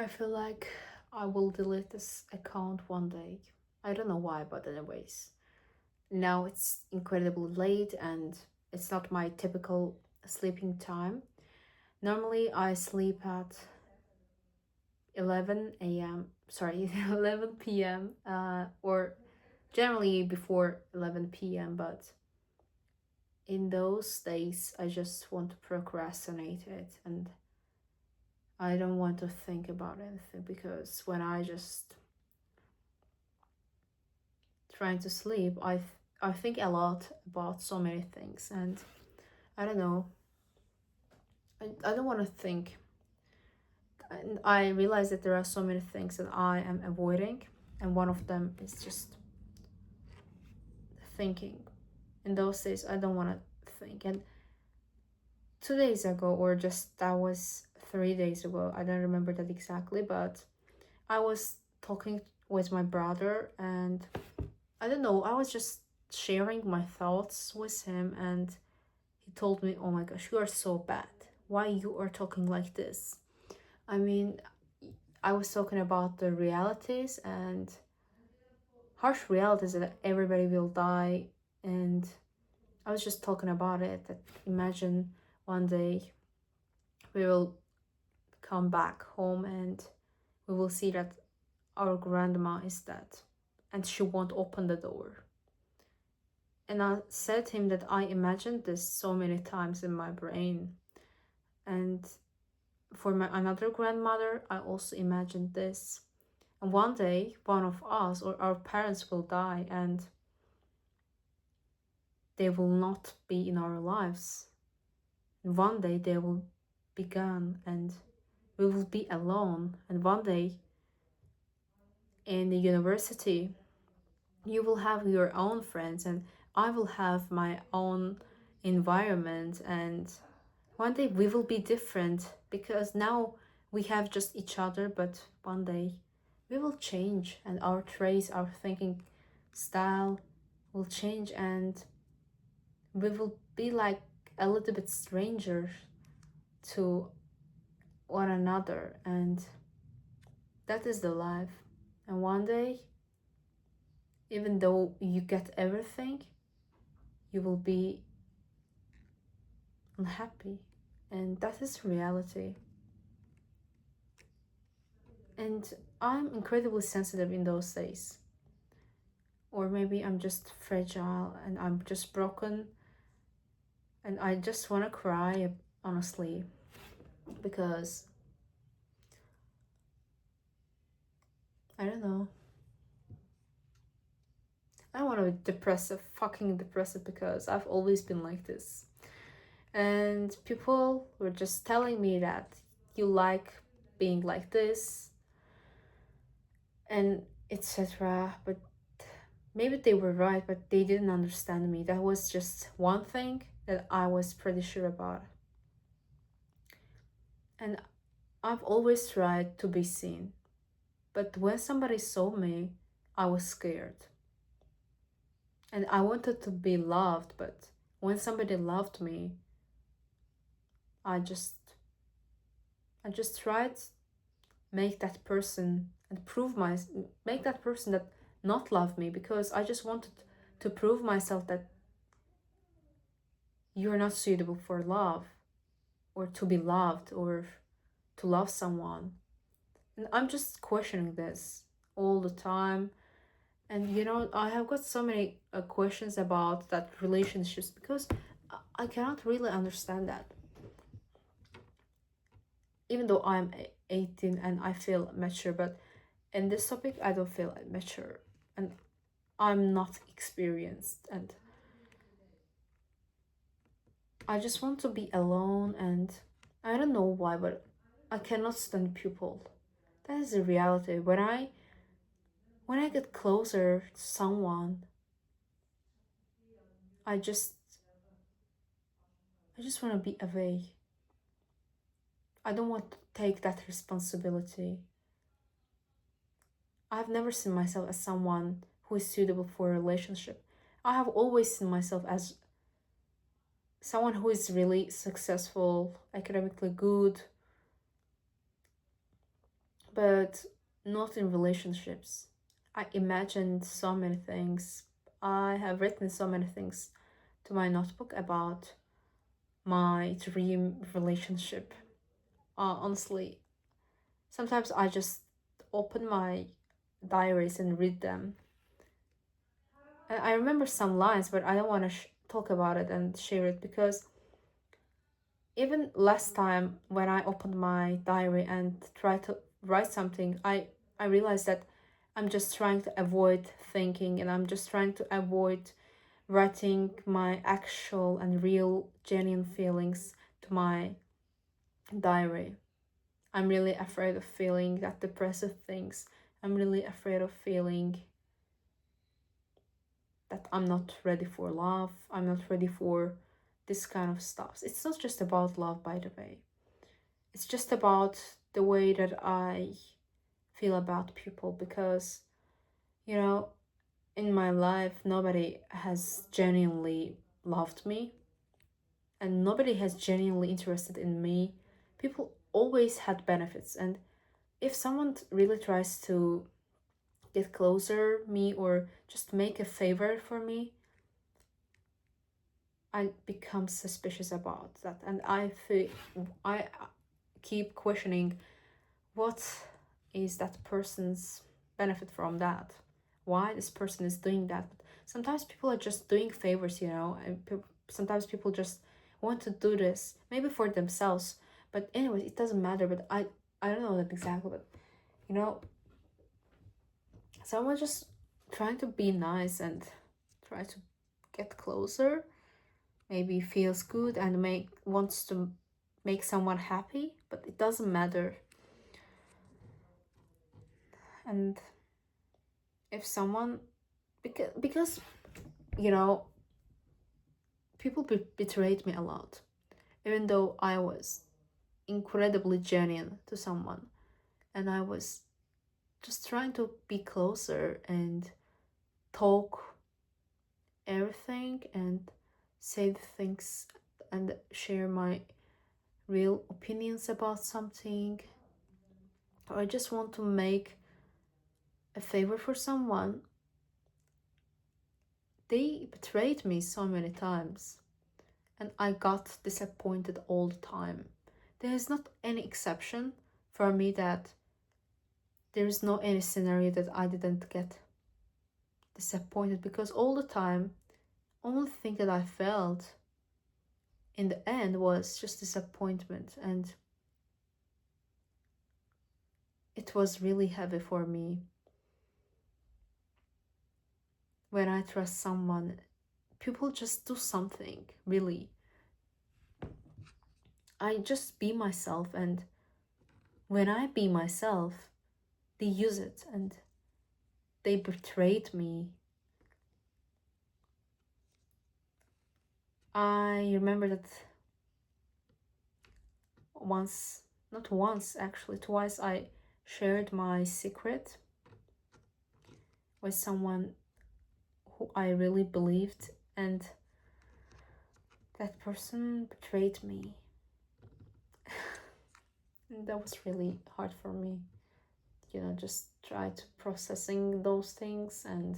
I feel like I will delete this account one day. I don't know why, but anyways. Now it's incredibly late and it's not my typical sleeping time. Normally I sleep at 11 a.m. Sorry, 11 p.m. Or generally before 11 p.m. But in those days I just want to procrastinate it and I don't want to think about anything because when I just trying to sleep, I think a lot about so many things, and I don't know. I don't want to think, and I realize that there are so many things that I am avoiding, and one of them is just thinking. In those days, I don't want to think, and 2 days ago, or just that was 3 days ago, I don't remember that exactly, but I was talking with my brother, and I don't know, I was just sharing my thoughts with him, and he told me, "Oh my gosh, you are so bad. Why you are talking like this?" I mean, I was talking about the realities and harsh realities that everybody will die, and I was just talking about it. That imagine one day we will come back home and we will see that our grandma is dead, and she won't open the door. And I said to him that I imagined this so many times in my brain, and for my another grandmother, I also imagined this. And one day, one of us or our parents will die, and they will not be in our lives. And one day they will be gone, and we will be alone. And one day in the university, you will have your own friends, and I will have my own environment. And one day we will be different because now we have just each other, but one day we will change and our traits, our thinking style will change, and we will be like a little bit stranger to one another, and that is the life. And one day, even though you get everything, you will be unhappy, and that is reality. And I'm incredibly sensitive in those days, or maybe I'm just fragile and I'm just broken, and I just want to cry, honestly, because I don't know. I don't want to be depressive, fucking depressive, because I've always been like this. And people were just telling me that you like being like this and etc. But maybe they were right, but they didn't understand me. That was just one thing that I was pretty sure about. And I've always tried to be seen. But when somebody saw me, I was scared. And I wanted to be loved, but when somebody loved me, I just I just tried to make that person and prove my make that person that not love me, because I just wanted to prove myself that you're not suitable for love or to be loved or to love someone. And I'm just questioning this all the time. And I have got so many questions about that relationships because I cannot really understand that. Even though I'm 18 and I feel mature, but in this topic, I don't feel mature and I'm not experienced. And I just want to be alone, and I don't know why, but I cannot stand people. That is the reality. When I get closer to someone, I just I just want to be away. I don't want to take that responsibility. I've never seen myself as someone who is suitable for a relationship. I have always seen myself as someone who is really successful, academically good, but not in relationships. I imagined so many things. I have written so many things to my notebook about my dream relationship. Honestly, sometimes I just open my diaries and read them. And I remember some lines, but I don't want to talk about it and share it because even last time when I opened my diary and tried to write something, I realized that I'm just trying to avoid thinking, and I'm just trying to avoid writing my actual and real genuine feelings to my diary. I'm really afraid of feeling that depressive things. I'm really afraid of feeling that I'm not ready for love. I'm not ready for this kind of stuff. It's not just about love, by the way. It's just about the way that I feel about people because, you know, in my life, nobody has genuinely loved me and nobody has genuinely interested in me. People always had benefits, and if someone really tries to get closer me or just make a favor for me, I become suspicious about that, and I keep questioning what is that person's benefit from that, why this person is doing that. Sometimes people are just doing favors, and sometimes people just want to do this maybe for themselves, but anyways, it doesn't matter. But I don't know that exactly, but you know someone just trying to be nice and try to get closer, maybe feels good and make wants to make someone happy, but it doesn't matter. And if someone, because you know people betrayed me a lot, even though I was incredibly genuine to someone, and I was just trying to be closer and talk everything and say the things and share my real opinions about something, or I just want to make a favor for someone. They betrayed me so many times, and I got disappointed all the time. There is not any exception for me that there is no any scenario that I didn't get disappointed, because all the time, only thing that I felt in the end was just disappointment, and it was really heavy for me when I trust someone. People just do something, really. I just be myself, and when I be myself, they use it and they betrayed me. I remember that once, not once actually, twice, I shared my secret with someone who I really believed, and that person betrayed me. And that was really hard for me, just try to processing those things and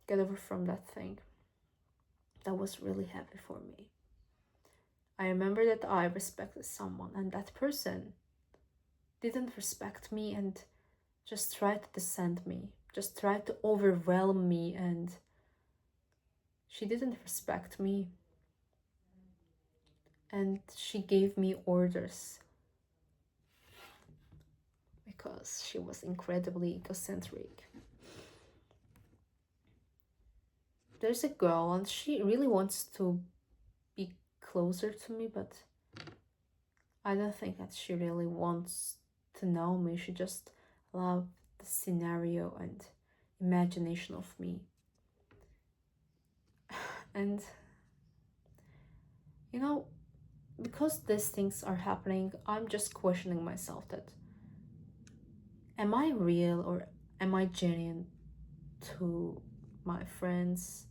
get over from that thing. That was really heavy for me. I remember that I respected someone, and that person didn't respect me and just tried to descend me, just tried to overwhelm me, and she didn't respect me. And she gave me orders because she was incredibly egocentric. There's a girl, and she really wants to be closer to me, but I don't think that she really wants to know me. She just loves the scenario and imagination of me. And because these things are happening, I'm just questioning myself that am I real or am I genuine to my friends,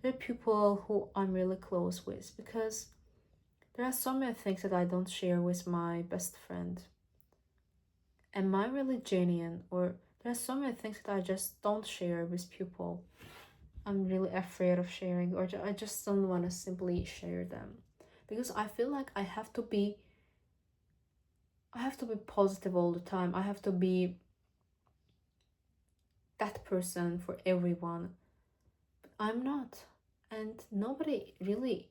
the people who I'm really close with? Because There are so many things that I don't share with my best friend. Am I really genuine? Or there are so many things that I just don't share with people. I'm really afraid of sharing, or I just don't want to simply share them. Because I feel like I have to be positive all the time. I have to be that person for everyone. But I'm not. And nobody really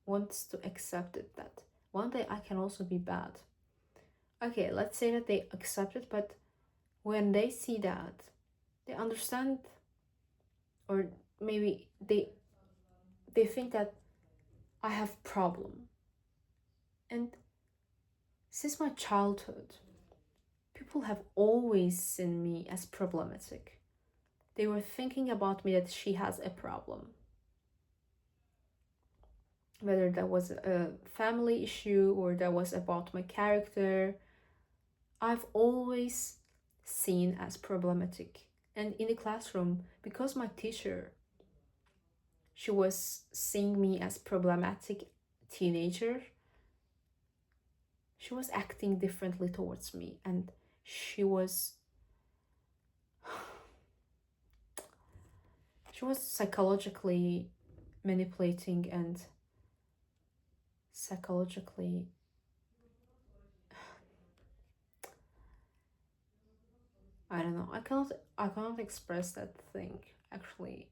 wants to accept it that one day I can also be bad. Okay, let's say that they accept it, but when they see that, they understand, or maybe they think that I have problem. And since my childhood, people have always seen me as problematic. They were thinking about me that she has a problem. Whether that was a family issue or that was about my character, I've always seen as problematic. And in the classroom, because my teacher, she was seeing me as problematic teenager, she was acting differently towards me, and she was psychologically manipulating and psychologically, I don't know, I cannot express that thing actually.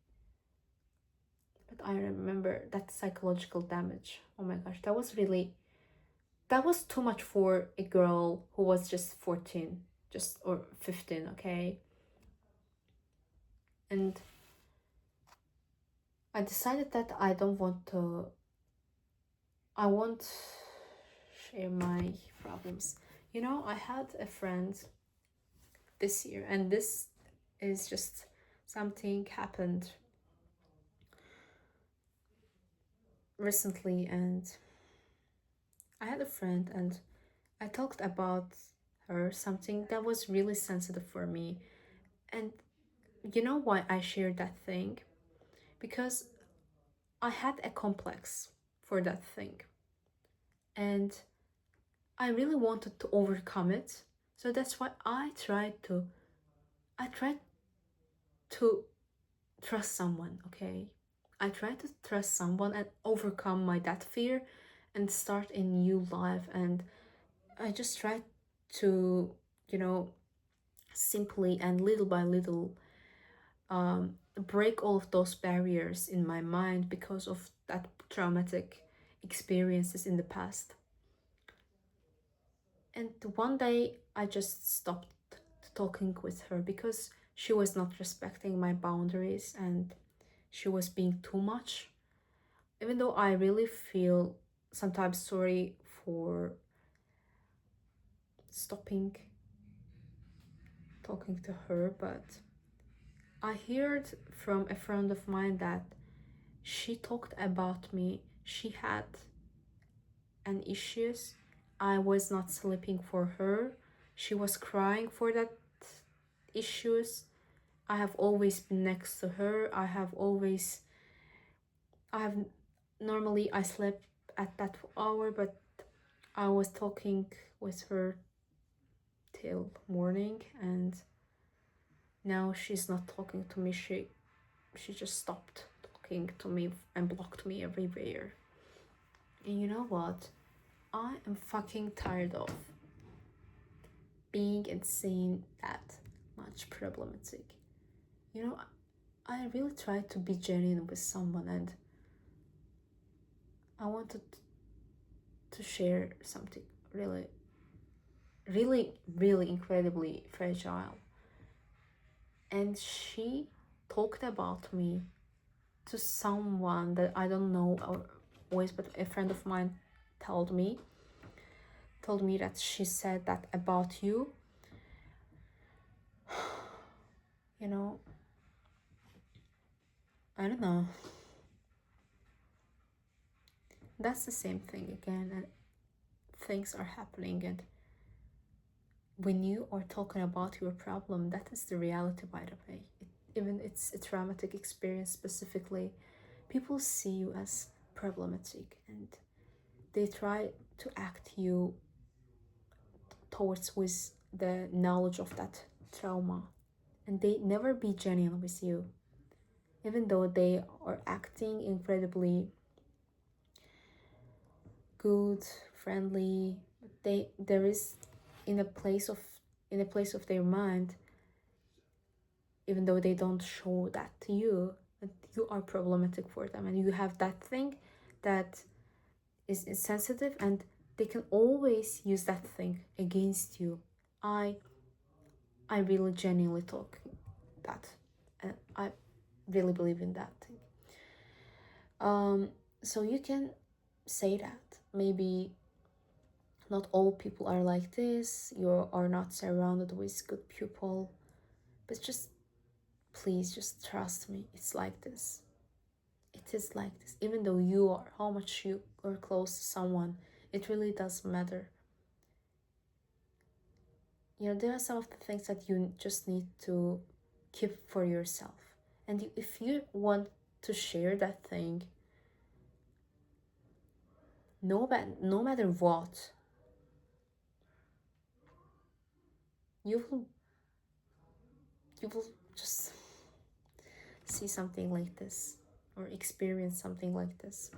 But I remember that psychological damage. Oh my gosh, that was too much for a girl who was just 14, just or 15, okay? And I decided that I won't share my problems. You know, I had a friend this year, and this is just something happened recently, and I had a friend, and I talked about her something that was really sensitive for me. And you know why I shared that thing? Because I had a complex for that thing, and I really wanted to overcome it. So that's why I tried to trust someone, okay? I tried to trust someone and overcome my that fear and start a new life, and I just tried to, you know, simply and little by little break all of those barriers in my mind because of that traumatic experiences in the past. And one day I just stopped talking with her because she was not respecting my boundaries and she was being too much. Even though I really feel sometimes sorry for stopping talking to her, but I heard from a friend of mine that she talked about me. She had an issues. I was not sleeping for her. She was crying for that issues. I have always been next to her. I have normally I slept at that hour, but I was talking with her till morning, and now she's not talking to me. She just stopped talking to me and blocked me everywhere. And you know what? I am fucking tired of being and seeing that much problematic. You know, I really tried to be genuine with someone, and I wanted to share something really, really, really incredibly fragile. And she talked about me to someone that I don't know or always, but a friend of mine told me that she said that about you. You know, I don't know. That's the same thing again, and things are happening, and when you are talking about your problem, that is the reality, by the way. Even it's a traumatic experience specifically, people see you as problematic, and they try to act you towards with the knowledge of that trauma, and they never be genuine with you, even though they are acting incredibly good, friendly. They there is in a place of in a place of their mind, even though they don't show that to you, that you are problematic for them, and you have that thing that is sensitive, and they can always use that thing against you. I I really genuinely talk that, and I really believe in that thing. So you can say that maybe not all people are like this. You are not surrounded with good people, but just please just trust me. It's like this. It is like this. Even though you are how much you are close to someone, it really does matter. You know, there are some of the things that you just need to keep for yourself. And if you want to share that thing, no matter what, you will you will just see something like this or experience something like this.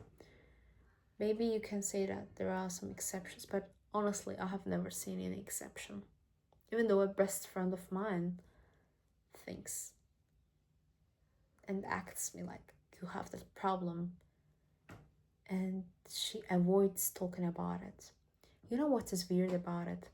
Maybe you can say that there are some exceptions, but honestly, I have never seen any exception. Even though a best friend of mine thinks and acts me like you have that problem, and she avoids talking about it. You know what is weird about it?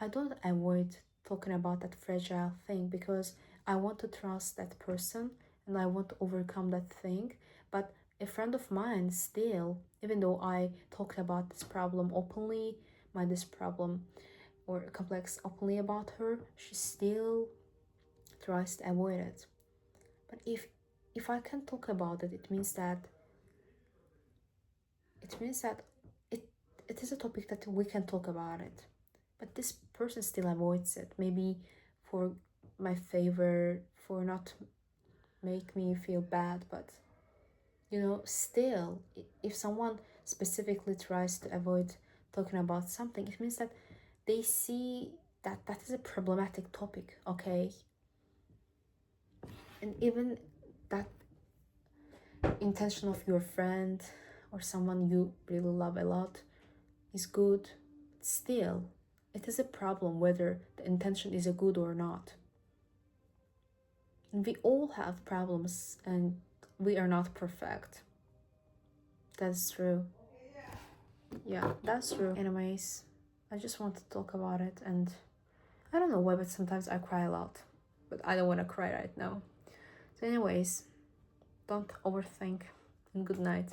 I don't avoid talking about that fragile thing because I want to trust that person and I want to overcome that thing. But a friend of mine still, even though I talked about this problem openly, this problem or complex openly about her, she still tries to avoid it. But if I can talk about it, it means that it it is a topic that we can talk about it. But this person still avoids it. Maybe for my favor, for not make me feel bad, but you know, still, if someone specifically tries to avoid talking about something, it means that they see that that is a problematic topic, okay? And even that intention of your friend or someone you really love a lot is good, still, it is a problem whether the intention is a good or not. And we all have problems and we are not perfect. That's true. Yeah, that's true. Anyways, I just want to talk about it, and I don't know why, but sometimes I cry a lot. But I don't want to cry right now. So anyways, don't overthink, and good night.